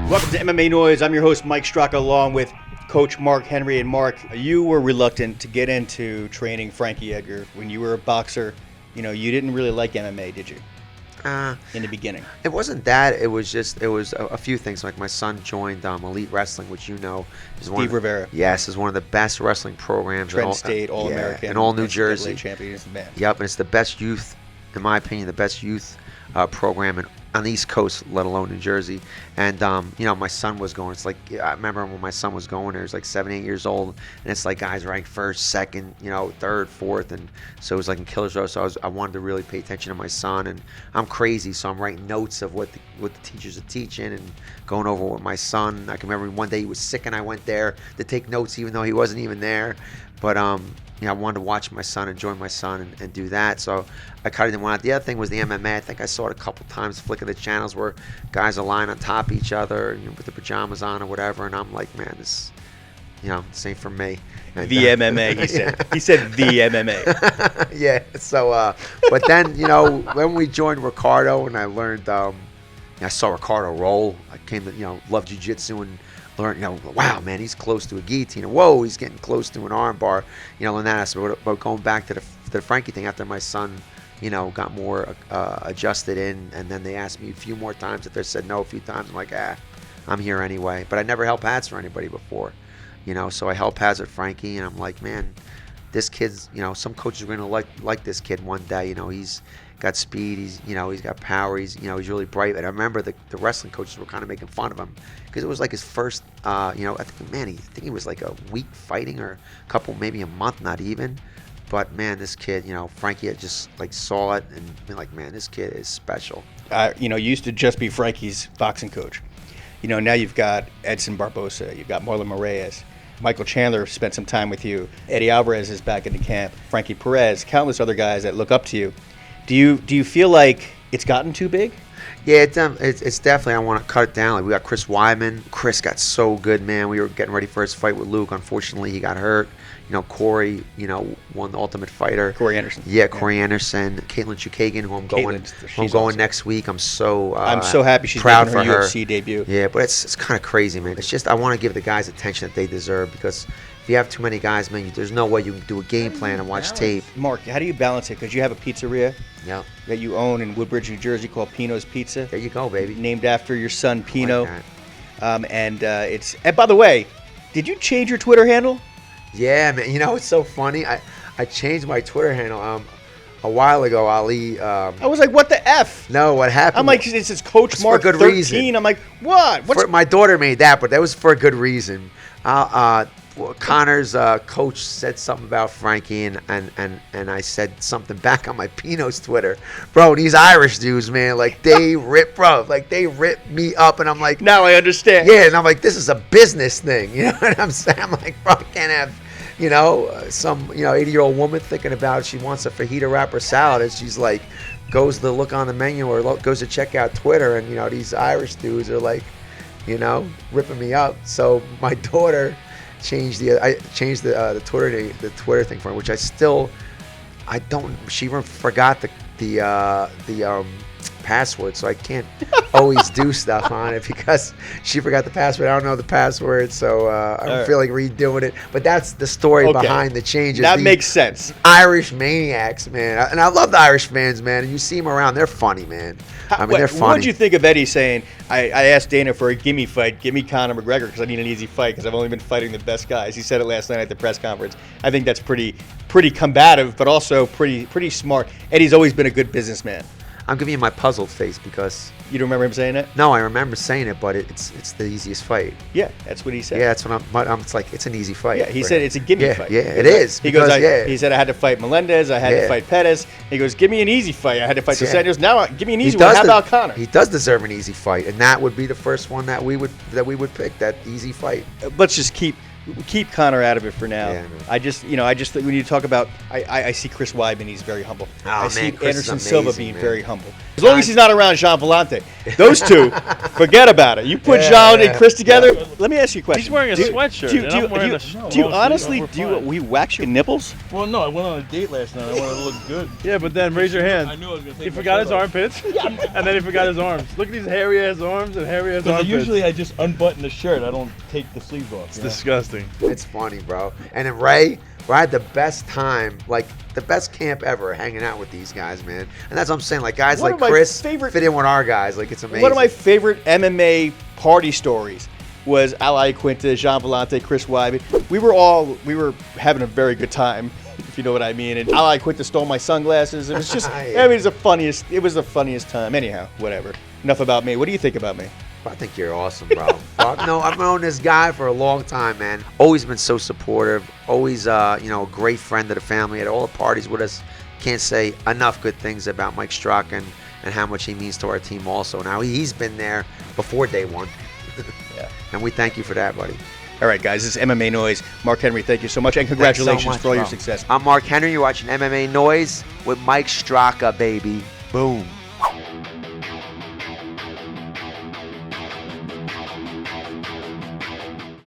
Welcome to MMA Noise. I'm your host, Mike Straka, along with Coach Mark Henry. And Mark, you were reluctant to get into training Frankie Edgar when you were a boxer. You know, you didn't really like MMA, did you? In the beginning. It wasn't that. It was a few things. Like my son joined Elite Wrestling, which is Steve Rivera. Yes, is one of the best wrestling programs. Trent State, All-American. In all New Jersey. Champions, man. Yep, and it's the best youth, in my opinion, the best youth program on the East Coast, let alone New Jersey. And my son was going. It's like, I remember when my son was going there, he was like 7, 8 years old, and it's like guys ranked first, second, third, fourth, and so it was like in Killers Row. So I wanted to really pay attention to my son, and I'm crazy, so I'm writing notes of what the teachers are teaching and going over with my son. I can remember one day he was sick, and I went there to take notes, even though he wasn't even there. But I wanted to watch my son, enjoy my son, and do that. So I kind of didn't want it. The other thing was the MMA. I think I saw it a couple times, flicking the channels where guys are lying on top of each other, with the pajamas on or whatever. And I'm like, man, this ain't for me. And, the MMA, he said. He said the MMA. Yeah. So, but then, when we joined Ricardo and I learned, I saw Ricardo roll. I came to, love jiu-jitsu and learn, wow, man, he's close to a guillotine. Whoa, he's getting close to an arm bar. And that aspect. But going back to the Frankie thing, after my son, got more adjusted in, and then they asked me a few more times. If they said no a few times, I'm like, I'm here anyway. But I never held pads for anybody before, So I held pads with Frankie, and I'm like, man, this kid's, some coaches are going to like this kid one day. He's got speed, he's got power, he's really bright. And I remember the wrestling coaches were kind of making fun of him because it was like his first I think he was like a week fighting, or a couple, maybe a month, not even. But man, this kid, Frankie had just like saw it and been like, man, this kid is special. You used to just be Frankie's boxing coach. Now you've got Edson Barbosa, you've got Marlon Moraes, Michael Chandler spent some time with you, Eddie Alvarez is back in the camp, Frankie Perez, countless other guys that look up to you. Do you feel like it's gotten too big? Yeah, it's definitely. I want to cut it down. Like, we got Chris Weidman. Chris got so good, man. We were getting ready for his fight with Luke. Unfortunately, he got hurt. Corey, won the Ultimate Fighter. Corey Anderson. Yeah, Corey Anderson. Caitlin Chukagian, who I'm going awesome. next week. I'm so happy she's proud making for her UFC debut. Yeah, but it's kind of crazy, man. It's just I want to give the guys attention that they deserve, because if you have too many guys, man, there's no way you can do a game plan and watch tape. Mark, how do you balance it? Because you have a pizzeria that you own in Woodbridge, New Jersey, called Pino's Pizza. There you go, baby. Named after your son, Pino. Like that. And by the way, did you change your Twitter handle? Yeah, man. It's so funny. I changed my Twitter handle a while ago. Ali. I was like, what the F? No, what happened? I'm like, it says Coach Mark for a good 13. Reason. I'm like, what? My daughter made that, but that was for a good reason. Connor's coach said something about Frankie, and I said something back on my Pino's Twitter. Bro, these Irish dudes, man, like they rip me up, and I'm like, now I understand. Yeah, and I'm like, this is a business thing, you know what I'm saying? I'm like, bro, I can't have, some 80-year-old woman thinking about she wants a fajita wrapper salad, and she's like, goes to look on the menu or goes to check out Twitter, and these Irish dudes are like, ripping me up. So my daughter changed the Twitter thing for me, which she even forgot the password, so I can't always do stuff on it because she forgot the password. I don't know the password, so I don't feel like redoing it. But that's the story behind the changes. That makes sense. Irish maniacs, man, and I love the Irish fans, man. And you see them around, they're funny, man. They're funny. What did you think of Eddie saying, I asked Dana for a gimme fight, give me Connor McGregor, because I need an easy fight, because I've only been fighting the best guys. He said it last night at the press conference. I think that's pretty combative, but also pretty smart. Eddie's always been a good businessman. I'm giving you my puzzled face because... You don't remember him saying it? No, I remember saying it, but it's the easiest fight. Yeah, that's what he said. Yeah, that's what it's like, it's an easy fight. Yeah, he said it's a gimme fight. Yeah, it is. He said, I had to fight Melendez, I had to fight Pettis. He goes, give me an easy fight. I had to fight Dos Anjos. Now, give me an easy one. How about Connor? He does deserve an easy fight, and that would be the first one that we would pick, that easy fight. Let's just keep keep Connor out of it for now. Yeah, man. I just think when you talk about, I see Chris Weidman, he's very humble. Oh, I man, see Chris is Anderson Silva amazing, being man. very humble. As long as he's not around Jean Vellante, those two, forget about it. You put Jean and Chris together. Let me ask you a question. He's wearing a sweatshirt, and I'm wearing a shirt. Do you honestly we wax your nipples? Well, no, I went on a date last night. I wanted to look good. Yeah, but then raise your hand. I knew I was going to take He my forgot his shirt off. armpits, and then he forgot his arms. Look at these hairy ass arms and hairy ass Because armpits. usually I just unbutton the shirt. I don't take the sleeves off. It's you know? disgusting. It's funny, bro. And then Ray, I had the best time, like the best camp ever, hanging out with these guys, man. And that's what I'm saying. Like guys One like of my Chris favorite- fit in with our guys. Like it's amazing. One of my favorite MMA party stories was Ally Quinta, Jean Vellante, Chris Weidman. We were having a very good time, if you know what I mean. And Ally Quinta stole my sunglasses. It was just, Yeah. it was the funniest time. Anyhow, whatever. Enough about me. What do you think about me? I think you're awesome, bro. No, I've known this guy for a long time, man. Always been so supportive. Always, a great friend of the family. At all the parties with us. Can't say enough good things about Mike Strachan and how much he means to our team. Also, now he's been there before day one, Yeah. and we thank you for that, buddy. All right, guys. This is MMA Noise. Mark Henry, thank you so much, and congratulations Thanks so much, for all your bro. success. I'm Mark Henry. You're watching MMA Noise with Mike Strachan, baby. Boom.